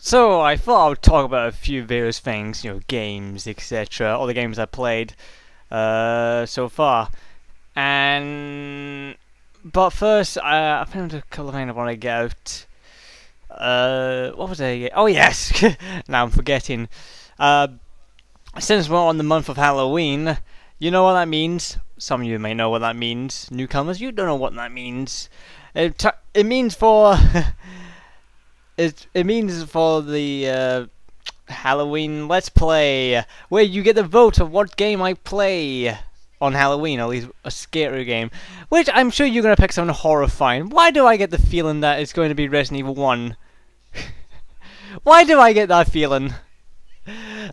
So I thought I would talk about a few various things, games, etc. All the games I played so far. And but first, I found a couple of things I want to get out. What was I? Oh yes, now I'm forgetting. Uh, since we're on the month of Halloween, you know what that means. Some of you may know what that means. Newcomers, you don't know what that means. It means for it means for the Halloween Let's Play, where you get the vote of what game I play on Halloween, at least a scary game, which I'm sure you're going to pick something horrifying. Why do I get the feeling that it's going to be Resident Evil 1? Why do I get that feeling?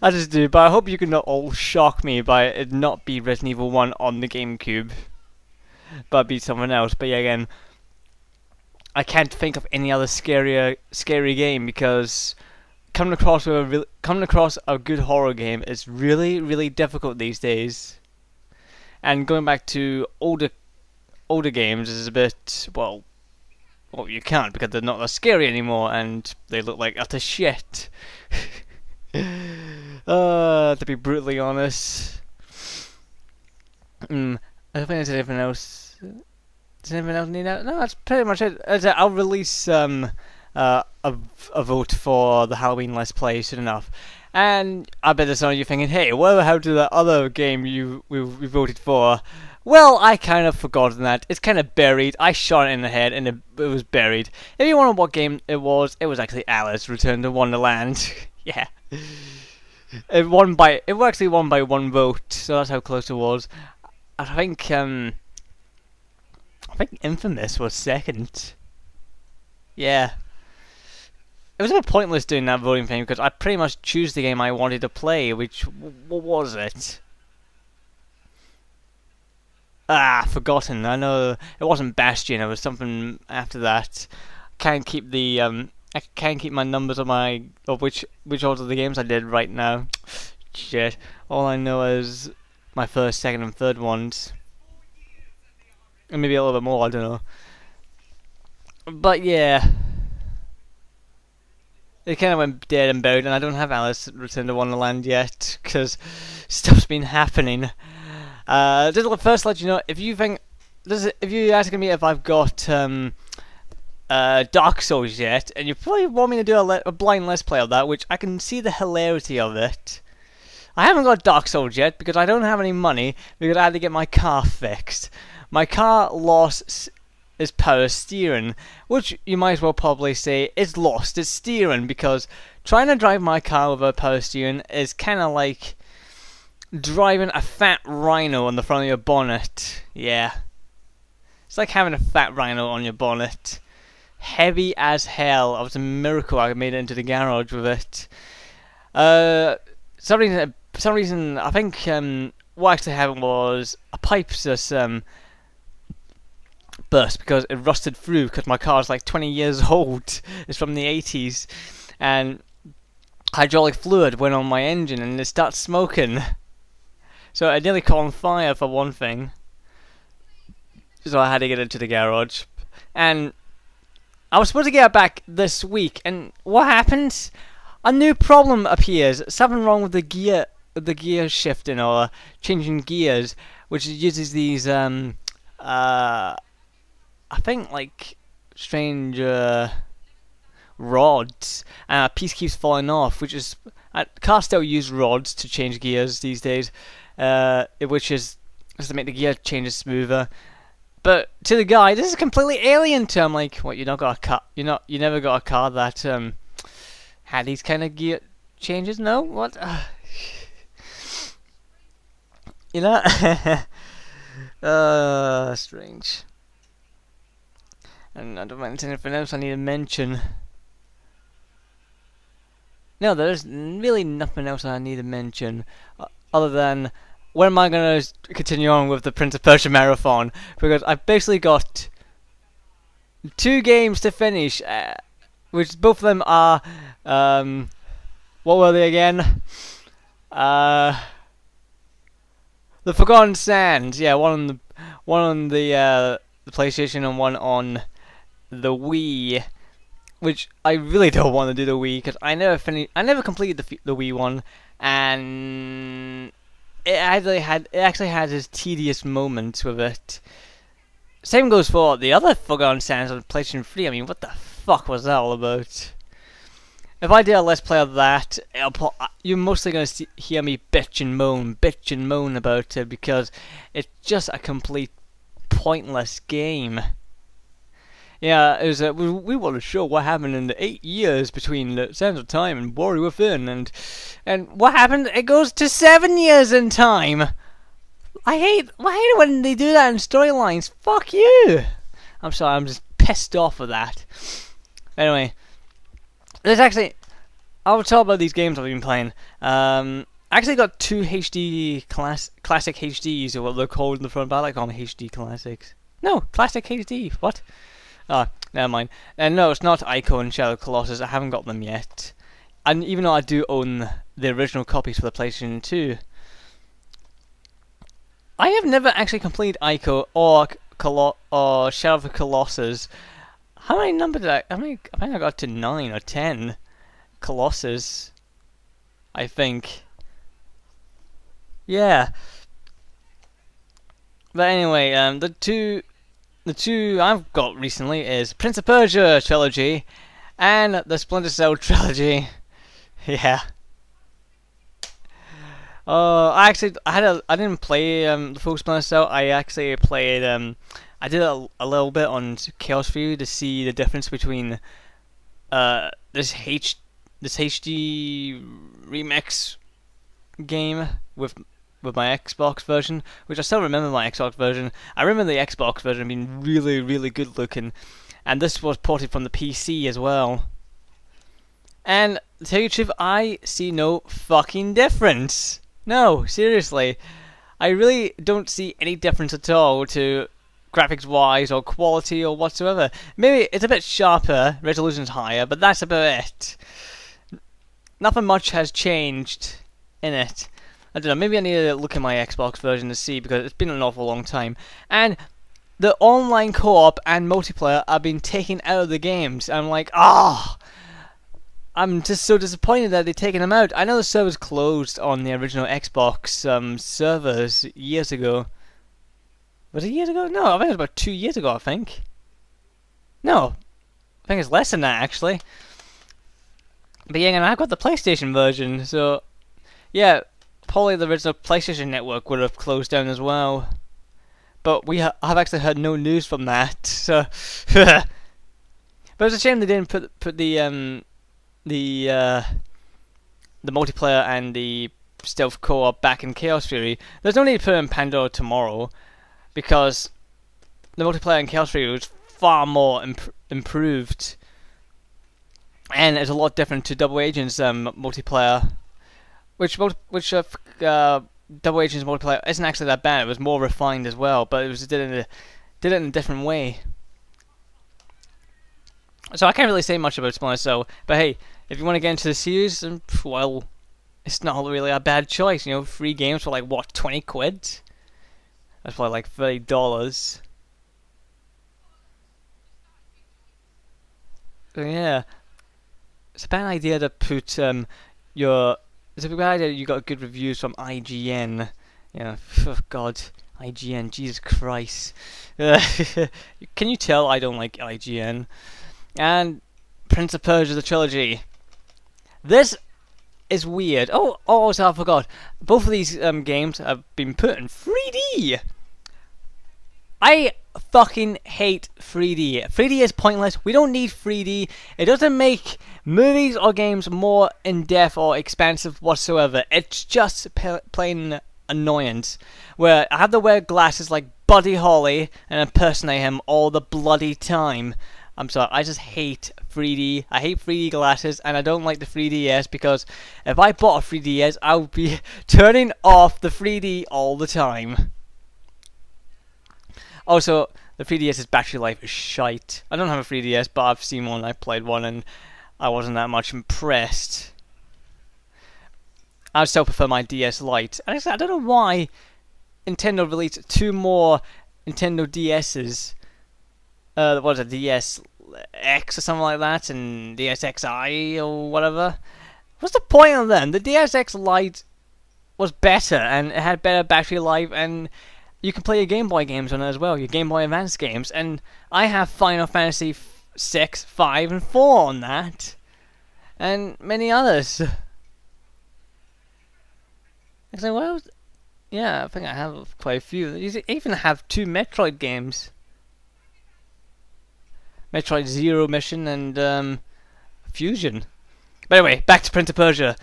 I just do, but I hope you can not all shock me by it not be Resident Evil 1 on the GameCube, but be someone else. But yeah, again, I can't think of any other scary game because coming across a good horror game is really, really difficult these days. And going back to older games is a bit, well, you can't because they're not that scary anymore and they look like utter shit. To be brutally honest. I don't think there's anything else. Does anyone else need that? No, that's pretty much it. I'll release a vote for the Halloween Let's Play soon enough. And I bet there's some of you thinking, hey, whatever happened to that other game we voted for? Well, I kind of forgotten that. It's kind of buried. I shot it in the head and it was buried. If you wonder what game it was actually Alice Return to Wonderland. Yeah. It actually won by one vote, so that's how close it was. I think Infamous was second. Yeah. It was a bit pointless doing that voting thing because I pretty much choose the game I wanted to play, which, what was it? Forgotten. I know it wasn't Bastion. It was something after that. Can't keep the I can't keep my numbers of which order of the games I did right now. Shit. All I know is my first, second, and third ones, and maybe a little bit more. I don't know. But yeah, it kind of went dead and buried, and I don't have Alice Return to Wonderland yet because stuff's been happening. Just first let you know if you're asking me if I've got Dark Souls yet, and you probably want me to do a blind let's play of that, which I can see the hilarity of it. I haven't got Dark Souls yet because I don't have any money because I had to get my car fixed. My car lost its power steering, which you might as well probably say is lost its steering, because trying to drive my car without power steering is kind of like driving a fat rhino on the front of your bonnet. Yeah. It's like having a fat rhino on your bonnet. Heavy as hell. It was a miracle I made it into the garage with it. Some reason, I think what actually happened was a pipe just burst because it rusted through because my car is like 20 years old. It's from the 80s. And hydraulic fluid went on my engine and it started smoking. So it nearly caught on fire for one thing. So I had to get it to the garage. And I was supposed to get it back this week, and what happens? A new problem appears. Something wrong with the gear shifting or changing gears, which uses these I think like strange rods, and a piece keeps falling off, which is cars still use rods to change gears these days, which is just to make the gear changes smoother. But to the guy, this is completely alien to him. Like, what? You never got a car that had these kind of gear changes? No, what? You know, strange. And I don't mind anything else I need to mention. No, there's really nothing else I need to mention, other than when am I going to continue on with the Prince of Persia marathon? Because I've basically got 2 games to finish, which both of them are, what were they again? The Forgotten Sands. Yeah, one on the PlayStation and one on the Wii. which I really don't want to do the Wii because I never completed the Wii one, and it actually had its tedious moments with it. Same goes for the other Forgotten Sands on PlayStation 3. I mean, what the fuck was that all about? If I did a Let's Play of that, you're mostly going to hear me bitch and moan about it because it's just a complete pointless game. Yeah, it was. We want to show what happened in the 8 years between the Sands of Time and Warrior Within, and what happened? It goes to 7 years in time. I hate it when they do that in storylines. Fuck you. I'm sorry. I'm just pissed off with that. Anyway. I'll talk about these games I've been playing. I actually got two HD classic HDs, or what they're called in the front, but I like calling them HD classics. No, classic HD. What? Oh, never mind. And no, it's not Ico and Shadow Colossus. I haven't got them yet. And even though I do own the original copies for the PlayStation 2, I have never actually completed Ico or Shadow of the Colossus. How many numbers did I think I got to 9 or 10 Colossus, I think. Yeah. But anyway, the two I've got recently is Prince of Persia trilogy and the Splinter Cell trilogy. Yeah. I didn't play the full Splinter Cell. I actually played I did a little bit on Chaos Theory to see the difference between this HD remix game with my Xbox version, which I still remember my Xbox version. I remember the Xbox version being really, really good looking, and this was ported from the PC as well. And to tell you the truth, I see no fucking difference. No, seriously. I really don't see any difference at all to graphics wise or quality or whatsoever. Maybe it's a bit sharper, resolution's higher, but that's about it. Nothing much has changed in it. I don't know, maybe I need to look at my Xbox version to see because it's been an awful long time. And the online co-op and multiplayer have been taken out of the games. I'm like, I'm just so disappointed that they've taken them out. I know the servers closed on the original Xbox servers years ago. Was it years ago? No, I think it was about 2 years ago, I think. No, I think it's less than that, actually. But yeah, and I've got the PlayStation version, so yeah, probably the original PlayStation Network would have closed down as well. But I've actually heard no news from that, so... But it's a shame they didn't put the multiplayer and the stealth co-op back in Chaos Theory. There's no need to put it in Pandora Tomorrow, because the multiplayer in Chaos Theory was far more improved, and it's a lot different to Double Agent's multiplayer, which Double Agent's multiplayer isn't actually that bad. It was more refined as well, but it was did it in a different way. So I can't really say much about Splinter Cell, but hey, if you want to get into the series, then, well, it's not really a bad choice. You know, free games for like what, 20 quid? That's probably like $30. So yeah, it's a bad idea to put it's a bad idea you got good reviews from IGN. Yeah, oh God, IGN, Jesus Christ. Can you tell I don't like IGN? And Prince of Persia the trilogy. This is weird. Oh, so I forgot. Both of these games have been put in 3D. I fucking hate 3D. 3D is pointless. We don't need 3D. It doesn't make movies or games more in-depth or expansive whatsoever. It's just plain annoyance. Where I have to wear glasses like Buddy Holly and impersonate him all the bloody time. I'm sorry, I just hate 3D. I hate 3D glasses, and I don't like the 3DS because if I bought a 3DS, I would be turning off the 3D all the time. Also, the 3DS's battery life is shite. I don't have a 3DS, but I've seen one, I played one, and I wasn't that much impressed. I still prefer my DS Lite. And I don't know why Nintendo released 2 more Nintendo DS's. What is it? DS X or something like that, and DSXi or whatever. What's the point of them? The DSX Lite was better, and it had better battery life, and you can play your Game Boy games on it as well, your Game Boy Advance games, and I have Final Fantasy 6, 5, and 4 on that, and many others. Actually, well, yeah, I think I have quite a few. You even have 2 Metroid games. Metroid Zero Mission and Fusion. But anyway, back to Prince of Persia.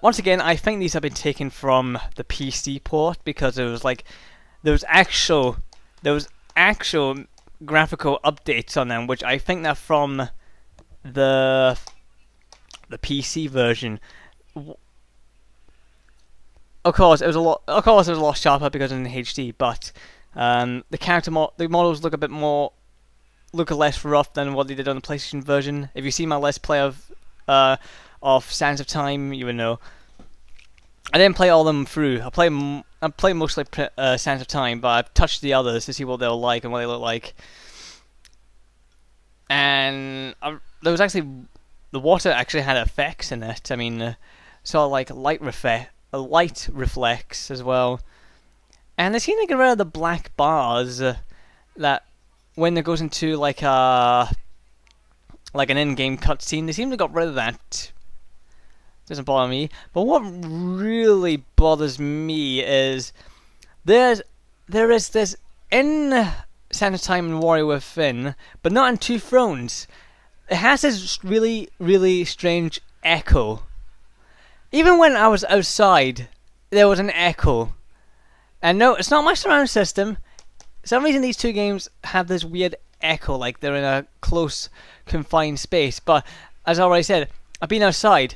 Once again, I think these have been taken from the PC port because it was like there was actual graphical updates on them, which I think they're from the PC version. Of course, it was a lot sharper because it's in HD, but the models look less rough than what they did on the PlayStation version. If you see my Let's Play of Sands of Time, you would know. I didn't play all of them through. I played mostly Sands of Time, but I've touched the others to see what they're like and what they look like. And there was actually the water actually had effects in it. I mean, sort of like light reflects as well. And they seem to get rid of the black bars that when it goes into like an in-game cutscene, they seem to got rid of that. Doesn't bother me. But what really bothers me is there is this in Sands of Time and Warrior Within, but not in Two Thrones. It has this really, really strange echo. Even when I was outside, there was an echo. And no, it's not my surround system. For some reason these two games have this weird echo, like they're in a close, confined space. But as I already said, I've been outside.